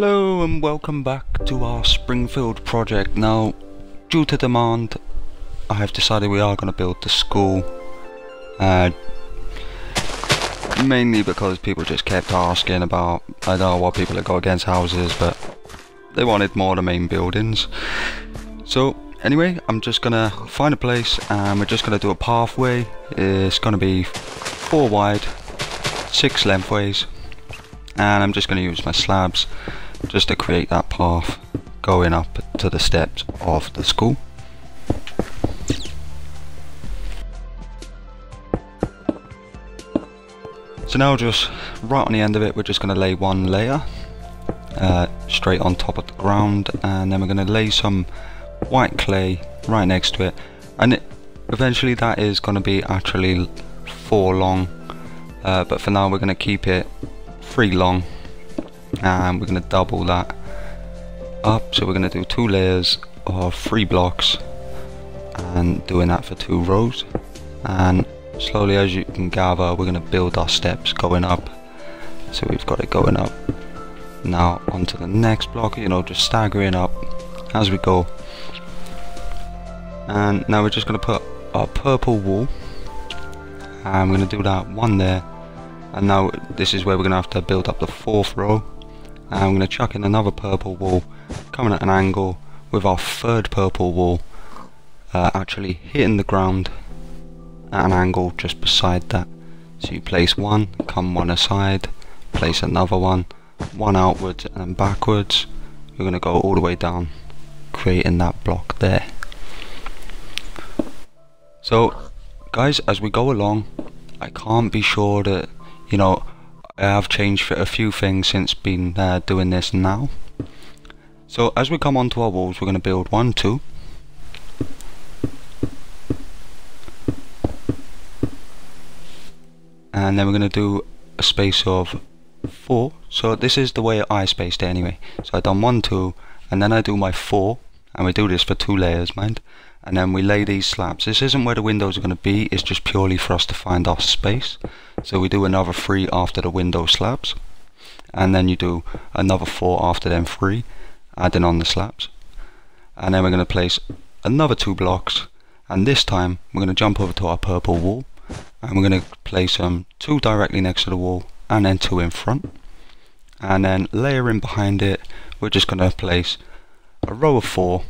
Hello and welcome back to our Springfield project. Now, due to demand, I have decided we are going to build the school. Mainly because people just kept asking about, I don't know what people that go against houses, but they wanted more of the main buildings. So anyway, I'm just going to find a place and we're just going to do a pathway. It's going to be 4 wide, 6 lengthways. And I'm just going to use my slabs just to create that path going up to the steps of the school. So now just right on the end of it, we're just going to lay 1 layer straight on top of the ground, and then we're going to lay some white clay right next to it, and eventually that is going to be actually 4 long, but for now we're going to keep it 3 long, and we're going to double that up. So we're going to do 2 layers of 3 blocks and doing that for 2 rows, and slowly, as you can gather, we're going to build our steps going up. So we've got it going up now onto the next block, you know, just staggering up as we go. And now we're just going to put our purple wool, and we're going to do that 1 there. And now this is where we're going to have to build up the 4th row, and I'm going to chuck in another purple wool coming at an angle with our 3rd purple wool actually hitting the ground at an angle just beside that. So you place 1, come 1 aside, place another 1 outwards and backwards. We're going to go all the way down, creating that block there. So guys, as we go along, I can't be sure that, you know, I have changed a few things since been doing this now. So as we come onto our walls, we're going to build 1, 2. And then we're going to do a space of 4. So this is the way I spaced it anyway. So I've done 1, 2, and then I do my 4, and we do this for 2 layers, mind. And then we lay these slabs. This isn't where the windows are going to be, it's just purely for us to find our space. So we do another 3 after the window slabs, and then you do another 4 after them 3, adding on the slabs. And then we're going to place another 2 blocks, and this time we're going to jump over to our purple wall, and we're going to place 2 directly next to the wall and then 2 in front. And then layering behind it, we're just going to place a row of 4,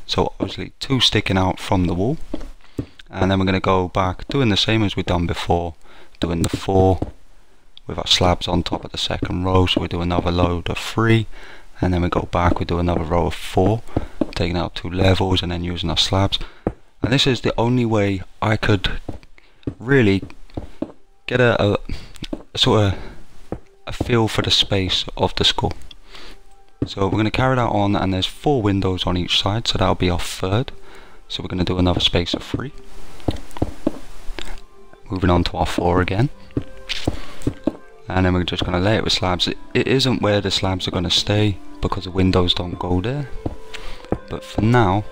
so obviously 2 sticking out from the wall. And then we're going to go back doing the same as we've done before, doing the 4 with our slabs on top of the 2nd row. So we do another load of 3, and then we go back, we do another row of 4, taking out 2 levels and then using our slabs. And this is the only way I could really get a sort of a feel for the space of the school. So we're going to carry that on, and there's 4 windows on each side, so that'll be our 3rd. So we're going to do another space of 3. Moving on to our 4 again, and then we're just going to lay it with slabs. It isn't where the slabs are going to stay because the windows don't go there, but for now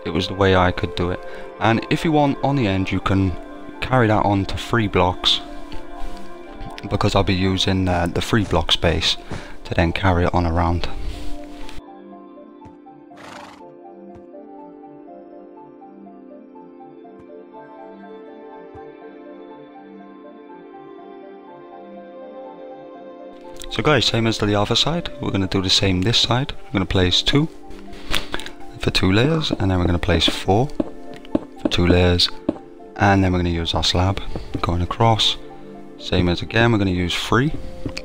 it was the way I could do it. And if you want, on the end you can carry that on to 3 blocks, because I'll be using the 3 block space to then carry it on around. So guys, same as the other side, we're going to do the same this side. We're going to place 2 for 2 layers, and then we're going to place 4 for 2 layers, and then we're going to use our slab going across. Same as again, we're going to use 3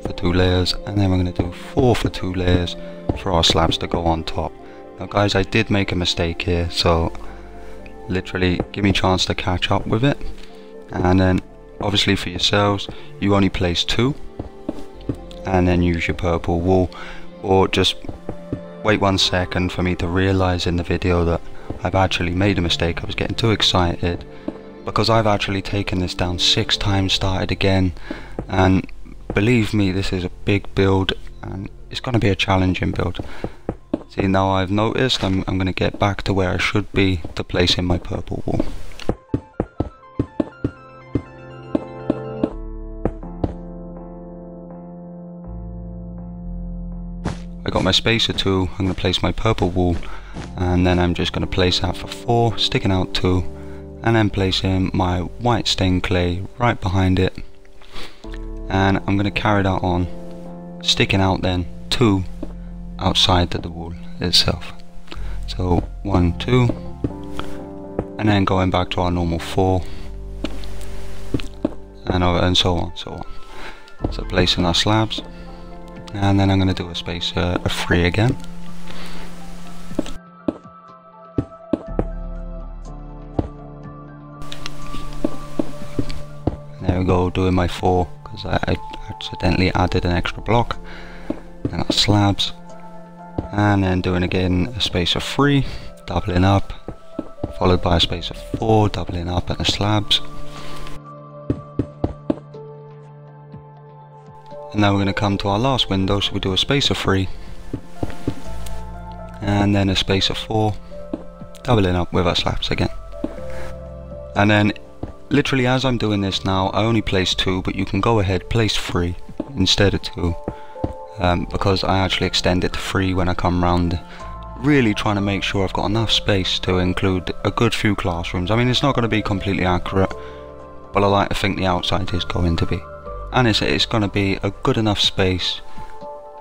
for 2 layers, and then we're going to do 4 for 2 layers for our slabs to go on top. Now guys, I did make a mistake here, so literally give me a chance to catch up with it. And then obviously for yourselves, you only place 2, and then use your purple wool, or just wait 1 second for me to realize in the video that I've actually made a mistake. I was getting too excited because I've actually taken this down 6 times, started again, and believe me, this is a big build and it's going to be a challenging build. See, now I've noticed I'm going to get back to where I should be to place in my purple wool. got my spacer 2, I'm going to place my purple wool, and then I'm just going to place that for 4, sticking out 2, and then placing my white stained clay right behind it, and I'm going to carry that on, sticking out then 2 outside of the wool itself. So 1, 2, and then going back to our normal 4, and so on, so on. So placing our slabs, and then I'm going to do a spacer of 3 again. There we go, doing my 4 because I accidentally added an extra block. And our slabs, and then doing again a spacer of 3, doubling up, followed by a spacer of 4, doubling up at the slabs. And now we're going to come to our last window, so we do a spacer 3, and then a spacer 4, doubling up with our slabs again. And then literally as I'm doing this now, I only place 2, but you can go ahead, place 3 instead of 2, because I actually extend it to 3 when I come round, really trying to make sure I've got enough space to include a good few classrooms. I mean, it's not going to be completely accurate, but I like to think the outside is going to be. And it's going to be a good enough space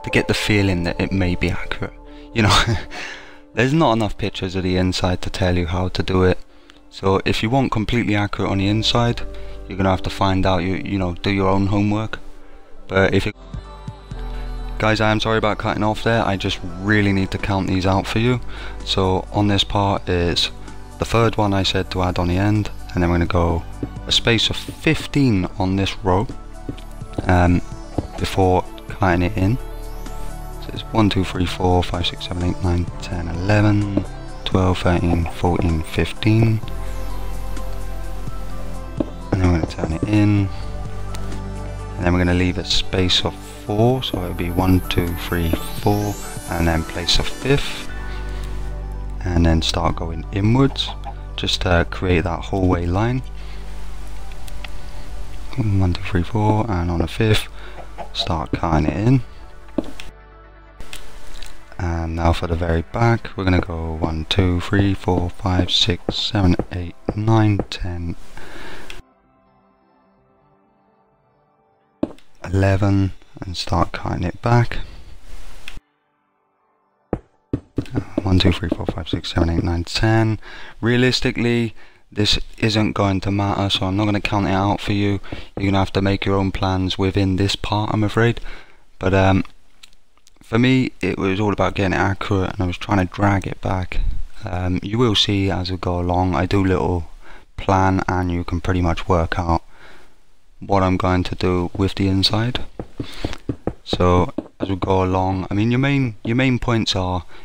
to get the feeling that it may be accurate. You know, there's not enough pictures of the inside to tell you how to do it. So if you want completely accurate on the inside, you're going to have to find out, you know, do your own homework. But if it... Guys, I am sorry about cutting off there. I just really need to count these out for you. So on this part is the third one I said to add on the end, and then we're going to go a space of 15 on this row. Before cutting it in. So it's 1, 2, 3, 4, 5, 6, 7, 8, 9, 10, 11, 12, 13, 14, 15. And then we're going to turn it in. And then we're going to leave a space of 4, so it would be 1, 2, 3, 4, and then place a 5th. And then start going inwards, just to create that hallway line. 1, 2, 3, 4, and on a 5th, start cutting it in. And now for the very back, we're going to go 1, 2, 3, 4, 5, 6, 7, 8, 9, 10, 11, and start cutting it back. 1, 2, 3, 4, 5, 6, 7, 8, 9, 10. Realistically, this isn't going to matter, so I'm not going to count it out for you. You're going to have to make your own plans within this part, I'm afraid. But for me, it was all about getting it accurate, and I was trying to drag it back. You will see as we go along, I do a little plan, and you can pretty much work out what I'm going to do with the inside. So as we go along, I mean, your main points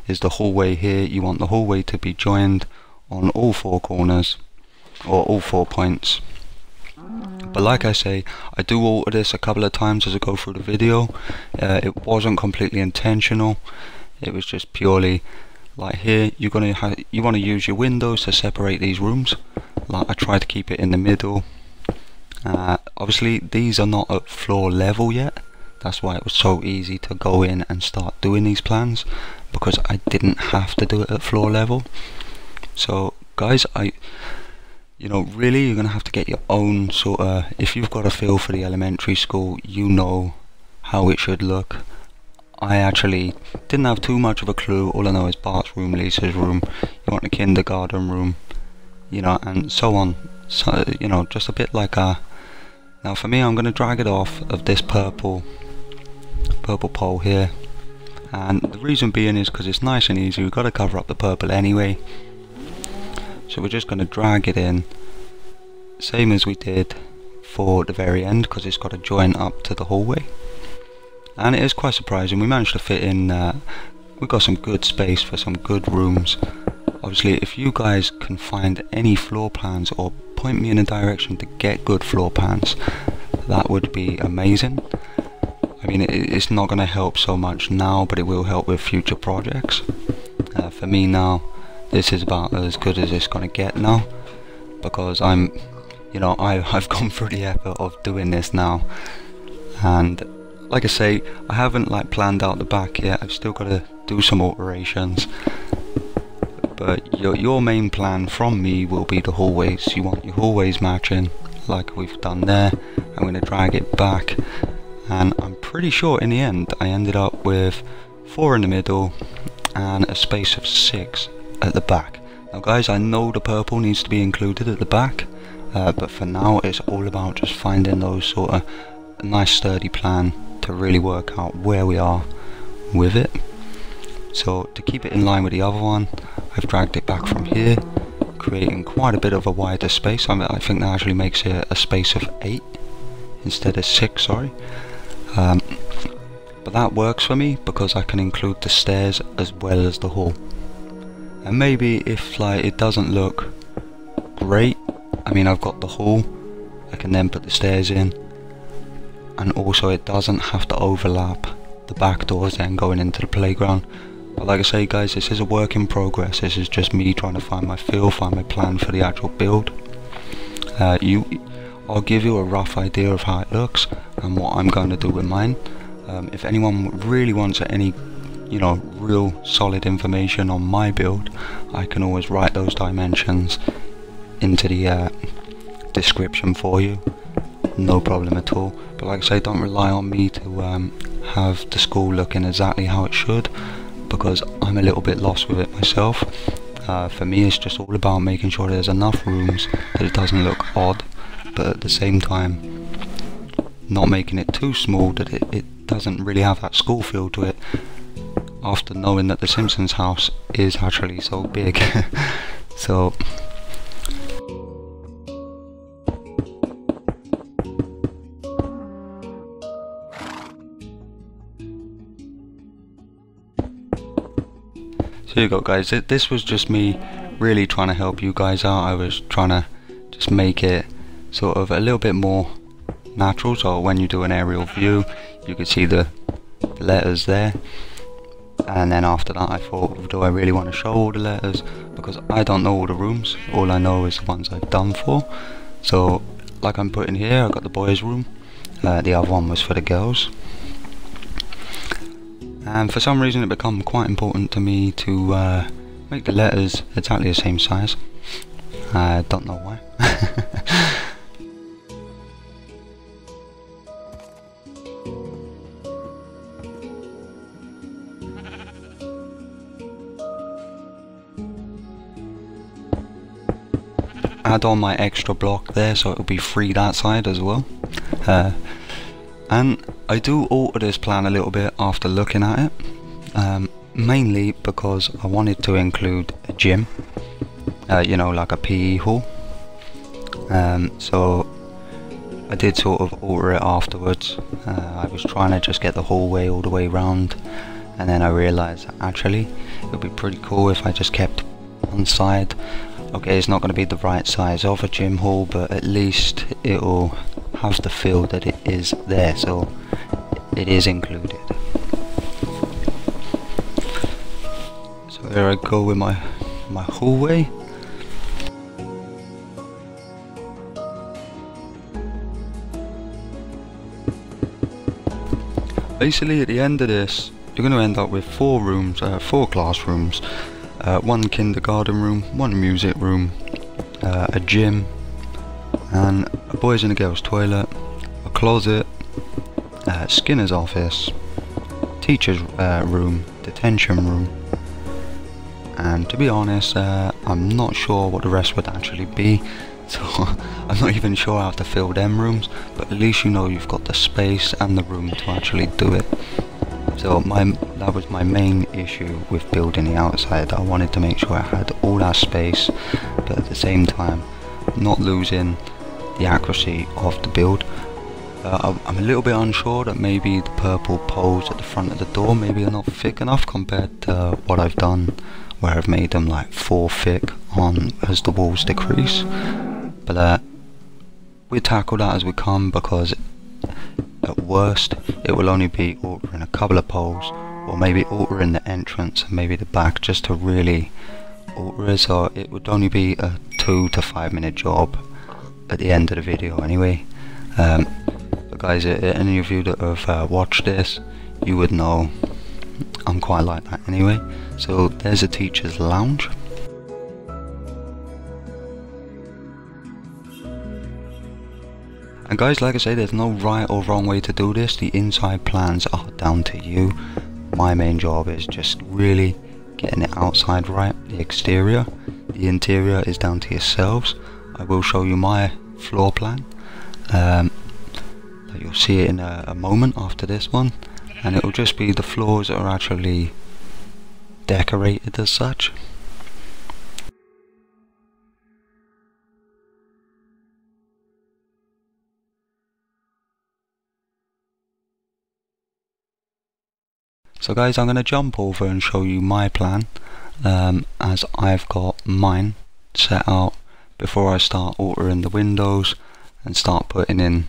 is the hallway here. You want the hallway to be joined on all 4 corners, or all 4 points. But like I say, I do alter this a couple of times as I go through the video. It wasn't completely intentional. It was just purely like here. You want to use your windows to separate these rooms. Like I try to keep it in the middle. Obviously these are not at floor level yet. That's why it was so easy to go in and start doing these plans, because I didn't have to do it at floor level. So guys, you know, really you're going to have to get your own sort of, if you've got a feel for the elementary school, you know how it should look. I actually didn't have too much of a clue. All I know is Bart's room, Lisa's room, you want the kindergarten room, you know, and so on. So, you know, just a bit like a... Now for me, I'm going to drag it off of this purple pole here, and the reason being is because it's nice and easy. We've got to cover up the purple anyway, so we're just going to drag it in, same as we did for the very end, because it's got to join up to the hallway. And it is quite surprising, we managed to fit in, we've got some good space for some good rooms. Obviously, if you guys can find any floor plans or point me in a direction to get good floor plans, that would be amazing. I mean, it's not going to help so much now, but it will help with future projects. For me now, this is about as good as it's going to get now, because I've gone through the effort of doing this now, and like I say, I haven't like planned out the back yet. I've still got to do some alterations. But your main plan from me will be the hallways. You want your hallways matching like we've done there. I'm going to drag it back, and I'm pretty sure in the end I ended up with 4 in the middle and a space of 6 at the back. Now guys, I know the purple needs to be included at the back, but for now it's all about just finding those sort of a nice sturdy plan to really work out where we are with it. So to keep it in line with the other one, I've dragged it back from here, creating quite a bit of a wider space. I think that actually makes it a space of 8 instead of 6, sorry. But that works for me because I can include the stairs as well as the hall. And maybe if like it doesn't look great, I mean I've got the hall, I can then put the stairs in, and also it doesn't have to overlap the back doors then going into the playground. But like I say guys, this is a work in progress. This is just me trying to find my feel, find my plan for the actual build. I'll give you a rough idea of how it looks and what I'm going to do with mine. If anyone really wants any, you know, real solid information on my build, I can always write those dimensions into the description for you. No problem at all. But like I say, don't rely on me to have the school looking exactly how it should, because I'm a little bit lost with it myself. For me it's just all about making sure there's enough rooms that it doesn't look odd, but at the same time not making it too small that it doesn't really have that school feel to it, after knowing that the Simpsons house is actually so big. So there you go guys, this was just me really trying to help you guys out. I was trying to just make it sort of a little bit more natural, so when you do an aerial view you can see the letters there. And then after that I thought, do I really want to show all the letters, because I don't know all the rooms, all I know is the ones I've done for. So like I'm putting here, I've got the boys room, the other one was for the girls. And for some reason it became quite important to me to make the letters exactly the same size. I don't know why. Add on my extra block there so it'll be free that side as well. And I do alter this plan a little bit after looking at it, mainly because I wanted to include a gym, you know, like a PE hall. So I did sort of alter it afterwards. I was trying to just get the hallway all the way around, and then I realised that actually it would be pretty cool if I just kept one side. Okay, it's not going to be the right size of a gym hall, but at least it'll have the feel that it is there, so it is included. So there I go with my hallway. Basically at the end of this you're going to end up with 4 rooms, 4 classrooms. 1 kindergarten room, 1 music room, a gym, and a boys and a girls toilet, a closet, Skinner's office, teacher's room, detention room, and to be honest I'm not sure what the rest would actually be, so I'm not even sure how to fill them rooms, but at least you know you've got the space and the room to actually do it. So that was my main issue with building the outside. I wanted to make sure I had all that space, but at the same time not losing the accuracy of the build. I'm a little bit unsure that maybe the purple poles at the front of the door maybe are not thick enough compared to what I've done, where I've made them like 4 thick on as the walls decrease. But we tackle that as we come, because at worst it will only be altering a couple of poles, or maybe altering the entrance and maybe the back, just to really alter it. So it would only be a 2 to 5 minute job at the end of the video anyway. But guys, any of you that have watched this, you would know I'm quite like that anyway. So there's a teacher's lounge. And guys, like I say, there's no right or wrong way to do this. The inside plans are down to you. My main job is just really getting it outside right, the exterior. The interior is down to yourselves. I will show you my floor plan. You'll see it in a moment after this one. And it will just be the floors that are actually decorated as such. So guys, I'm going to jump over and show you my plan, as I've got mine set out before I start altering the windows and start putting in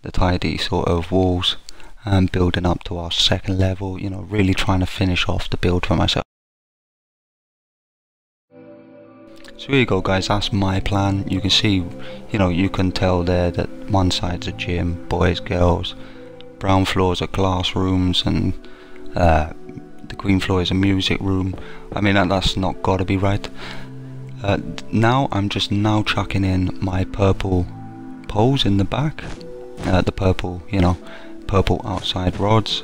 the tidy sort of walls and building up to our second level, you know, really trying to finish off the build for myself. So here you go guys, that's my plan. You can see, you know, you can tell there that one side's a gym, boys, girls, brown floors are classrooms, and the green floor is a music room. I mean, that's not gotta be right. Now I'm just chucking in my purple poles in the back, the purple, you know, purple outside rods,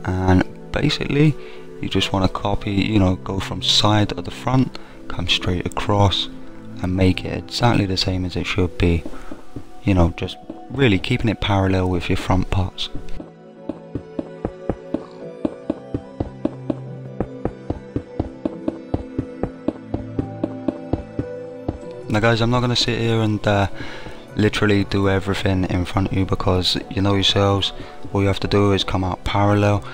and basically you just want to copy, you know, go from side to the front, come straight across and make it exactly the same as it should be, you know, just really keeping it parallel with your front parts. Now guys, I'm not going to sit here and literally do everything in front of you, because you know yourselves, all you have to do is come out parallel.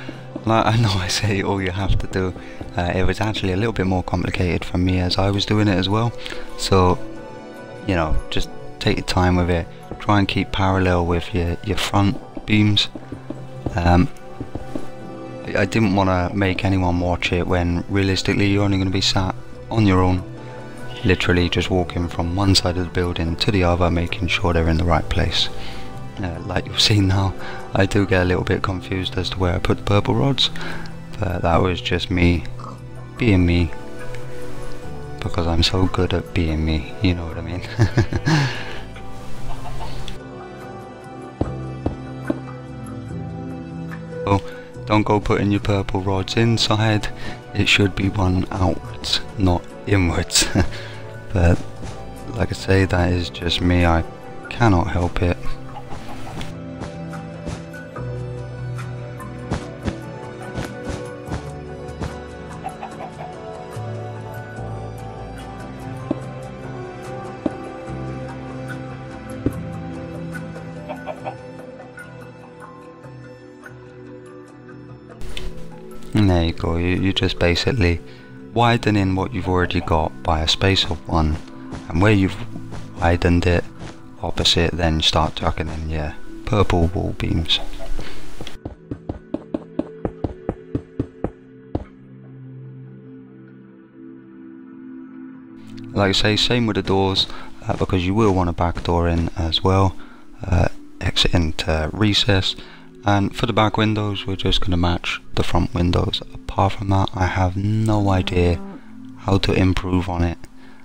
Like, I know I say all you have to do, it was actually a little bit more complicated for me as I was doing it as well. So, you know, just take your time with it, try and keep parallel with your front beams. I didn't want to make anyone watch it when realistically you're only going to be sat on your own, literally just walking from one side of the building to the other, making sure they're in the right place. Like you'll see now, I do get a little bit confused as to where I put the purple rods, but that was just me being me, because I'm so good at being me, you know what I mean. So don't go putting your purple rods inside, it should be one outwards, not inwards. But like I say, that is just me, I cannot help it. And there you go, you just basically widening what you've already got by a space of 1, and where you've widened it opposite, then start tucking in your purple wall beams. Like I say, same with the doors, because you will want a back door in as well, exit into recess. And for the back windows, we're just going to match the front windows. Apart from that, I have no idea how to improve on it,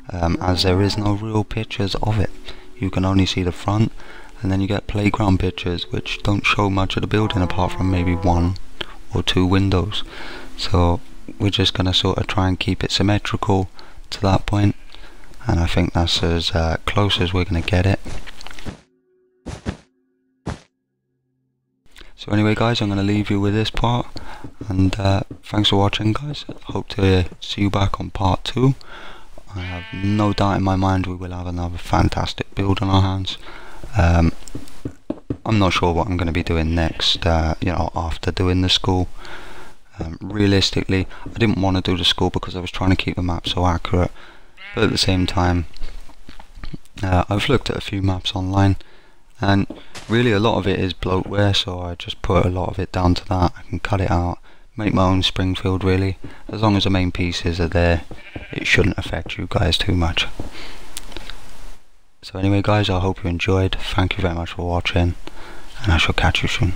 as there is no real pictures of it. You can only see the front, and then you get playground pictures which don't show much of the building apart from maybe 1 or 2 windows. So we're just going to sort of try and keep it symmetrical to that point, and I think that's as close as we're going to get it. So anyway guys, I'm going to leave you with this part, and thanks for watching guys. Hope to see you back on part 2. I have no doubt in my mind we will have another fantastic build on our hands. I'm not sure what I'm going to be doing next, you know, after doing the school. Realistically, I didn't want to do the school because I was trying to keep the map so accurate, but at the same time, I've looked at a few maps online, and really a lot of it is bloatware, so I just put a lot of it down to that. I can cut it out, make my own Springfield really. As long as the main pieces are there, it shouldn't affect you guys too much. So anyway guys, I hope you enjoyed. Thank you very much for watching, and I shall catch you soon.